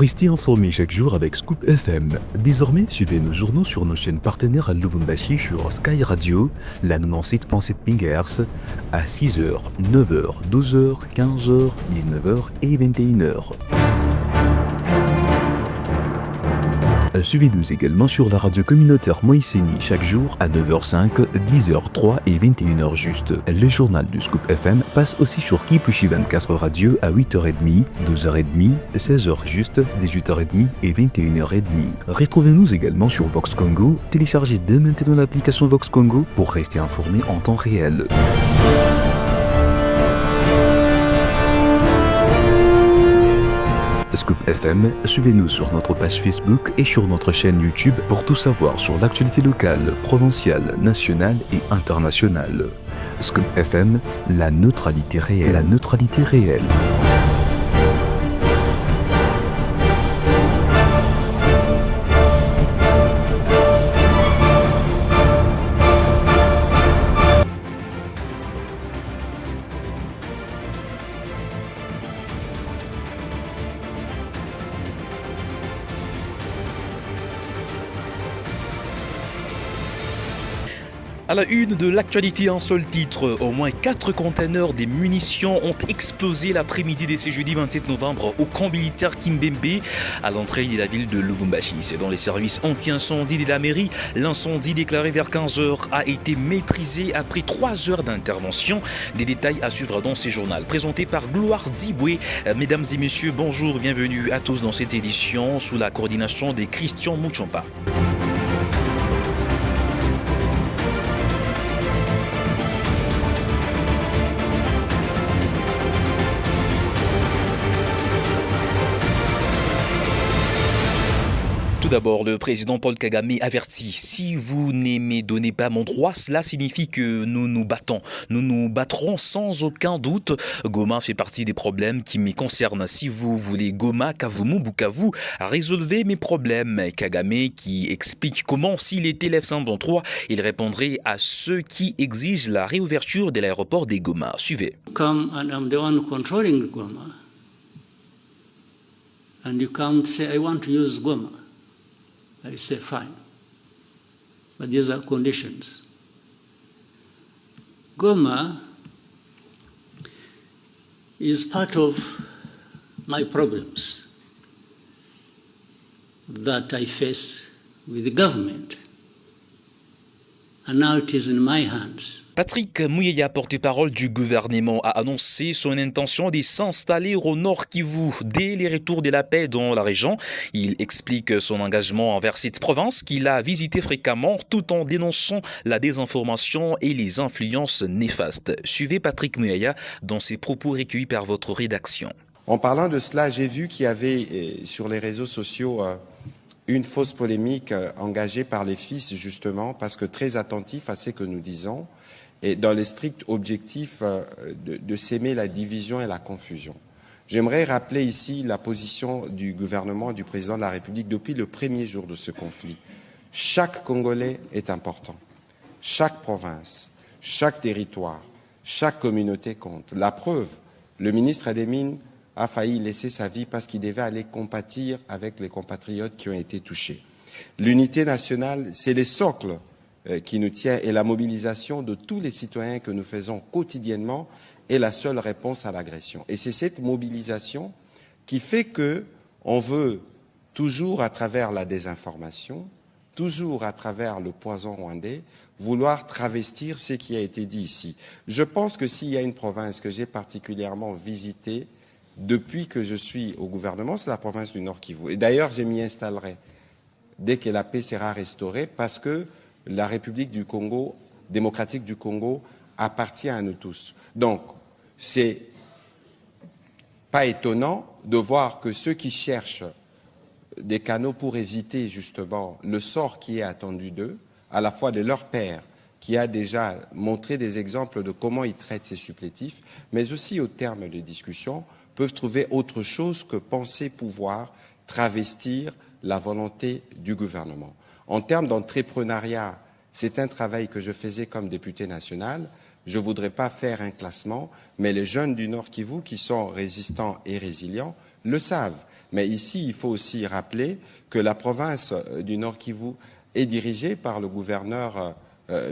Restez informés chaque jour avec Scoop FM. Désormais, suivez nos journaux sur nos chaînes partenaires à Lubumbashi sur Sky Radio, la 97.7 MHz, à 6h, 9h, 12h, 15h, 19h et 21h. Suivez-nous également sur la radio communautaire Moïseni chaque jour à 9h05, 10h03 et 21h juste. Le journal du Scoop FM passe aussi sur Kipushi 24 Radio à 8h30, 12h30, 16h juste, 18h30 et 21h30. Retrouvez-nous également sur Vox Congo. Téléchargez dès maintenant l'application Vox Congo pour rester informé en temps réel. Scoop FM, suivez-nous sur notre page Facebook et sur notre chaîne YouTube pour tout savoir sur l'actualité locale, provinciale, nationale et internationale. Scoop FM, la neutralité réelle. La neutralité réelle. À la une de l'actualité, un seul titre. Au moins 4 containers des munitions ont explosé l'après-midi de ce jeudi 27 novembre au camp militaire Kimbembe à l'entrée de la ville de Lubumbashi. Selon les services anti-incendie de la mairie, l'incendie déclaré vers 15h a été maîtrisé après 3 heures d'intervention. Des détails à suivre dans ce journal. Présenté par Gloire Diboué. Mesdames et messieurs, bonjour, bienvenue à tous dans cette édition sous la coordination de Christian Mouchompa. D'abord, le président Paul Kagame avertit: si vous ne me donnez pas mon droit, cela signifie que nous nous battons. Nous nous battrons sans aucun doute. Goma fait partie des problèmes qui me concernent. Si vous voulez Goma, Kavumu, Bukavu, résolvez mes problèmes. Kagame qui explique comment, s'il était l'F-123, il répondrait à ceux qui exigent la réouverture de l'aéroport des Goma. Suivez. Come and I'm the one controlling Goma. And you come say, I want to use Goma. I say, fine. But these are conditions. Goma is part of my problems that I face with the government. And now it is in my hands. Patrick Muyaya, porte-parole du gouvernement, a annoncé son intention de s'installer au Nord Kivu dès les retours de la paix dans la région. Il explique son engagement envers cette province qu'il a visité fréquemment tout en dénonçant la désinformation et les influences néfastes. Suivez Patrick Muyaya dans ses propos recueillis par votre rédaction. En parlant de cela, j'ai vu qu'il y avait sur les réseaux sociaux une fausse polémique engagée par les fils, justement, parce que très attentifs à ce que nous disons, et dans le strict objectif de s'aimer la division et la confusion. J'aimerais rappeler ici la position du gouvernement, du président de la République depuis le premier jour de ce conflit. Chaque Congolais est important. Chaque province, chaque territoire, chaque communauté compte. La preuve, le ministre des Mines a failli laisser sa vie parce qu'il devait aller compatir avec les compatriotes qui ont été touchés. L'unité nationale, c'est le socle qui nous tient, et la mobilisation de tous les citoyens que nous faisons quotidiennement est la seule réponse à l'agression. Et c'est cette mobilisation qui fait que on veut toujours, à travers la désinformation, toujours à travers le poison rwandais, vouloir travestir ce qui a été dit ici. Je pense que s'il y a une province que j'ai particulièrement visitée depuis que je suis au gouvernement, c'est la province du Nord Kivu. Et d'ailleurs, je m'y installerai dès que la paix sera restaurée, parce que la République du Congo, démocratique du Congo, appartient à nous tous. Donc, c'est pas étonnant de voir que ceux qui cherchent des canaux pour éviter justement le sort qui est attendu d'eux, à la fois de leur père, qui a déjà montré des exemples de comment ils traitent ces supplétifs, mais aussi au terme des discussions, peuvent trouver autre chose que penser pouvoir travestir la volonté du gouvernement. En termes d'entrepreneuriat, c'est un travail que je faisais comme député national. Je ne voudrais pas faire un classement, mais les jeunes du Nord Kivu qui sont résistants et résilients le savent. Mais ici, il faut aussi rappeler que la province du Nord Kivu est dirigée par le gouverneur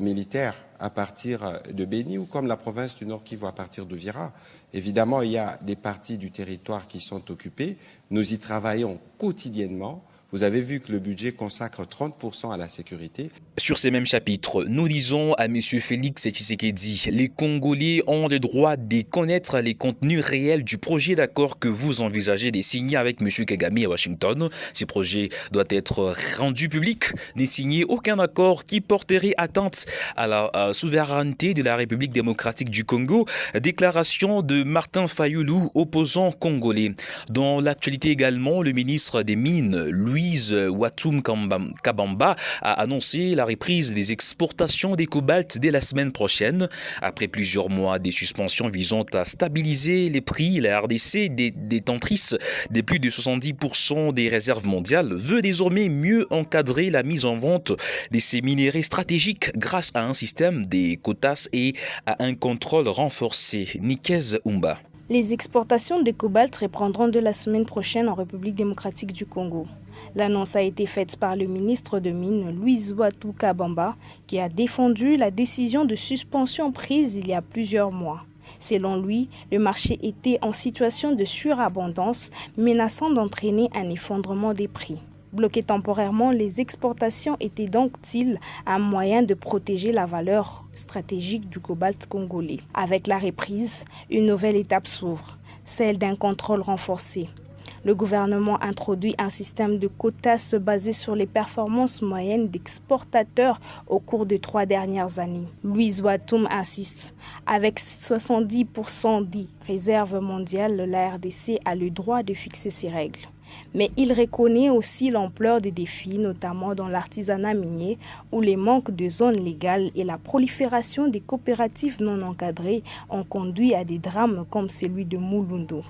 militaire à partir de Béni, ou comme la province du Nord Kivu à partir de Vira. Évidemment, il y a des parties du territoire qui sont occupées. Nous y travaillons quotidiennement. Vous avez vu que le budget consacre 30% à la sécurité. Sur ces mêmes chapitres, nous disons à M. Félix Tshisekedi, les Congolais ont le droit de connaître les contenus réels du projet d'accord que vous envisagez de signer avec M. Kagame à Washington. Ce projet doit être rendu public. N'est signé aucun accord qui porterait atteinte à la souveraineté de la République démocratique du Congo. Déclaration de Martin Fayulu, opposant congolais. Dans l'actualité également, le ministre des Mines, Louise Watum Kabamba, a annoncé la reprise des exportations des cobalt dès la semaine prochaine. Après plusieurs mois de suspensions visant à stabiliser les prix, la RDC, détentrice de plus de 70% des réserves mondiales, veut désormais mieux encadrer la mise en vente de ces minéraux stratégiques grâce à un système des quotas et à un contrôle renforcé. Nikez Umba. Les exportations de cobalt reprendront de la semaine prochaine en République démocratique du Congo. L'annonce a été faite par le ministre de Mines, Louise Watum Kabamba, qui a défendu la décision de suspension prise il y a plusieurs mois. Selon lui, le marché était en situation de surabondance, menaçant d'entraîner un effondrement des prix. Bloquer temporairement les exportations était donc-il un moyen de protéger la valeur stratégique du cobalt congolais. Avec la reprise, une nouvelle étape s'ouvre, celle d'un contrôle renforcé. Le gouvernement introduit un système de quotas basé sur les performances moyennes d'exportateurs au cours des 3 dernières années. Louise Watum insiste. Avec 70% des réserves mondiales, la RDC a le droit de fixer ses règles. Mais il reconnaît aussi l'ampleur des défis, notamment dans l'artisanat minier, où les manques de zones légales et la prolifération des coopératives non encadrées ont conduit à des drames comme celui de Mulundu.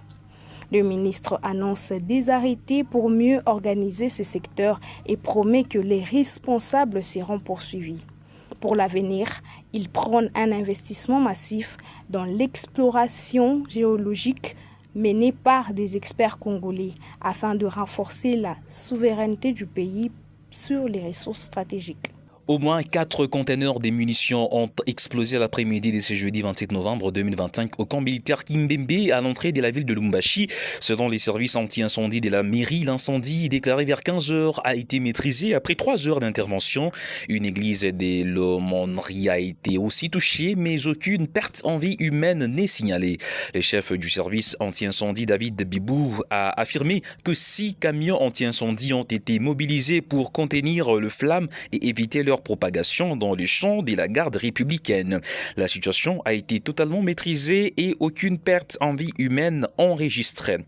Le ministre annonce des arrêtés pour mieux organiser ce secteur et promet que les responsables seront poursuivis. Pour l'avenir, il prône un investissement massif dans l'exploration géologique menée par des experts congolais afin de renforcer la souveraineté du pays sur les ressources stratégiques. Au moins 4 conteneurs de munitions ont explosé l'après-midi de ce jeudi 27 novembre 2025 au camp militaire Kimbembe à l'entrée de la ville de Lubumbashi. Selon les services anti-incendie de la mairie, l'incendie déclaré vers 15h a été maîtrisé après 3 heures d'intervention. Une église de l'aumônerie a été aussi touchée, mais aucune perte en vie humaine n'est signalée. Le chef du service anti-incendie, David Bibou, a affirmé que 6 camions anti-incendie ont été mobilisés pour contenir le flamme et éviter leur propagation dans les champs de la garde républicaine. La situation a été totalement maîtrisée et aucune perte en vie humaine enregistrée.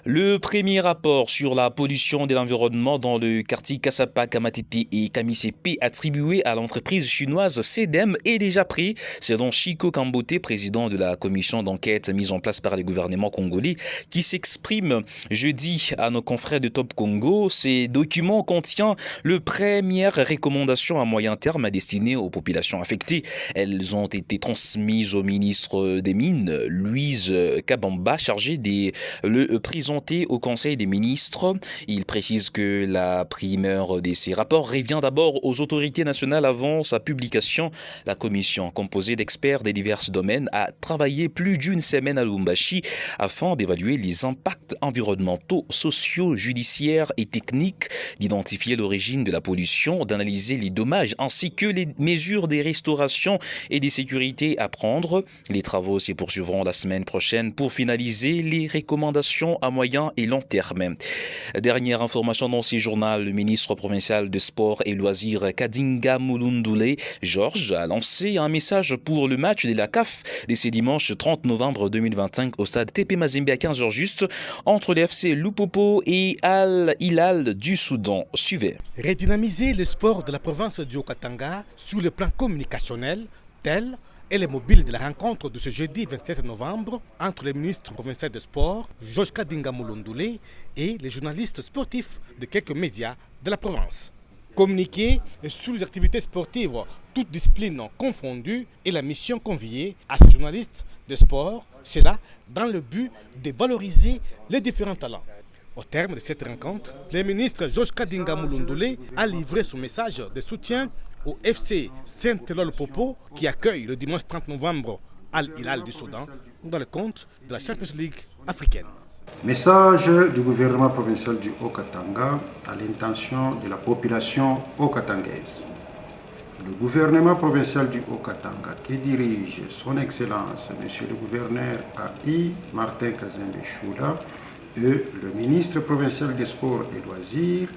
Le premier rapport sur la pollution de l'environnement dans le quartier Kasapa, Kamatete et Kamisepe attribué à l'entreprise chinoise CEDEM est déjà pris, selon Chico Kambote, président de la commission d'enquête mise en place par le gouvernement congolais, qui s'exprime jeudi à nos confrères de Top Congo. Ces documents contiennent le première recommandation à moyen terme destinées aux populations affectées. Elles ont été transmises au ministre des Mines, Louise Kabamba, chargé de le présenter au Conseil des ministres. Il précise que la primeur de ces rapports revient d'abord aux autorités nationales avant sa publication. La commission, composée d'experts des divers domaines, a travaillé plus d'une semaine à Lubumbashi afin d'évaluer les impacts environnementaux, sociaux, judiciaires et techniques, d'identifier l'origine de la pollution, d'analyser les dommages ainsi que les mesures de restauration et de sécurité à prendre. Les travaux se poursuivront la semaine prochaine pour finaliser les recommandations à moyen et long terme. Dernière information dans ce journal, le ministre provincial de Sport et Loisirs Kadinga Mulundule Georges a lancé un message pour le match de la CAF de ce dimanche 30 novembre 2025 au stade TP Mazembe à 15h juste entre le FC Lupopo et Al Hilal du Soudan. Suivez. Redynamiser le sport de la province du Haut-Katanga sur le plan communicationnel, tel est le mobile de la rencontre de ce jeudi 27 novembre entre le ministre provincial de sport, Georges Kadinga Mulundule, et les journalistes sportifs de quelques médias de la province. Communiquer sur les activités sportives, toutes disciplines confondues, et la mission conviée à ces journalistes de sport, c'est là dans le but de valoriser les différents talents. Au terme de cette rencontre, le ministre Georges Kadinga Mulundule a livré son message de soutien au FC Saint-Eloi-le-Popo qui accueille le dimanche 30 novembre Al Hilal du Soudan dans le cadre de la Champions League africaine. Message du gouvernement provincial du Haut-Katanga à l'intention de la population haut-katangaise. Le gouvernement provincial du Haut-Katanga qui dirige son Excellence, Monsieur le gouverneur A.I. Martin Kazembe Choula, et le ministre provincial des Sports et Loisirs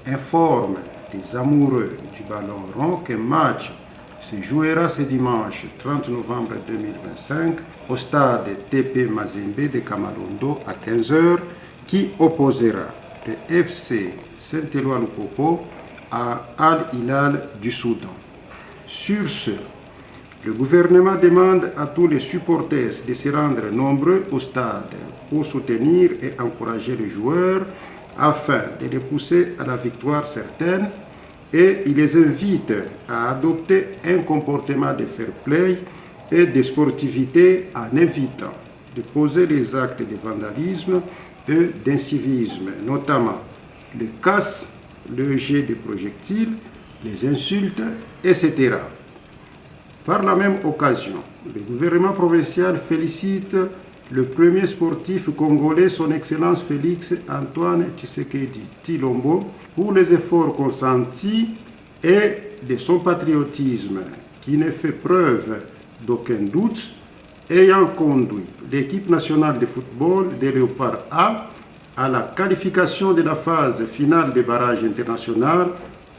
informe les amoureux du ballon rond qu'un match se jouera ce dimanche 30 novembre 2025 au stade TP Mazembe de Kamalondo à 15h qui opposera le FC Saint-Eloi-le-Popo à Al Hilal du Soudan. Sur ce, le gouvernement demande à tous les supporters de se rendre nombreux au stade pour soutenir et encourager les joueurs afin de les pousser à la victoire certaine, et il les invite à adopter un comportement de fair play et de sportivité en évitant de poser les actes de vandalisme et d'incivisme, notamment les casses, le jet de projectiles, les insultes, etc. Par la même occasion, le gouvernement provincial félicite le premier sportif congolais, son Excellence Félix Antoine Tshisekedi Tshilombo, pour les efforts consentis et de son patriotisme qui ne fait preuve d'aucun doute, ayant conduit l'équipe nationale de football des Léopards A à la qualification de la phase finale des barrages internationaux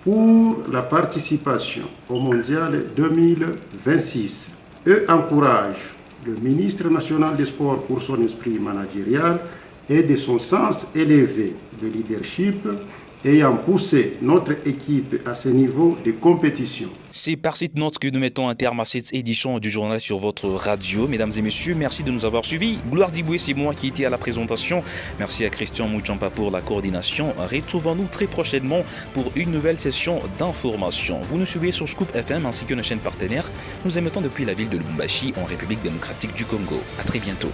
pour la participation au Mondial 2026 et encourage le ministre national des Sports pour son esprit managérial et de son sens élevé de leadership, ayant poussé notre équipe à ce niveau de compétition. C'est par cette note que nous mettons un terme à cette édition du journal sur votre radio. Mesdames et messieurs, merci de nous avoir suivis. Gloire Diboué, c'est moi qui étais à la présentation. Merci à Christian Mouchampa pour la coordination. Retrouvons-nous très prochainement pour une nouvelle session d'information. Vous nous suivez sur Scoop FM ainsi que nos chaînes partenaires. Nous émettons depuis la ville de Lubumbashi en République démocratique du Congo. À très bientôt.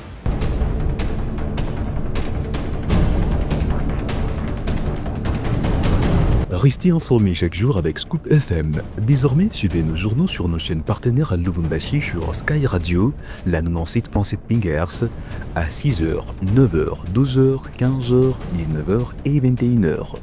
Restez informés chaque jour avec Scoop FM. Désormais, suivez nos journaux sur nos chaînes partenaires à Lubumbashi sur Sky Radio, la 97.7 MHz, à 6h, 9h, 12h, 15h, 19h et 21h.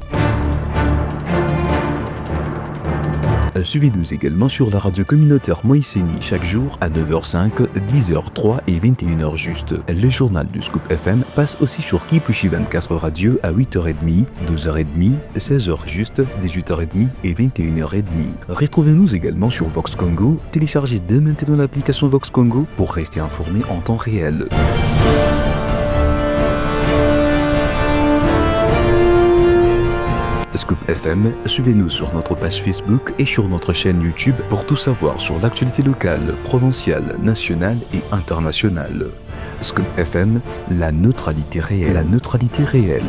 Suivez-nous également sur la radio communautaire Moïseni chaque jour à 9h05, 10h03 et 21h juste. Le journal du Scoop FM passe aussi sur Kipushi 24 Radio à 8h30, 12h30, 16h juste, 18h30 et 21h30. Retrouvez-nous également sur Vox Congo. Téléchargez dès maintenant l'application Vox Congo pour rester informé en temps réel. Scoop FM, suivez-nous sur notre page Facebook et sur notre chaîne YouTube pour tout savoir sur l'actualité locale, provinciale, nationale et internationale. Scoop FM, la neutralité réelle.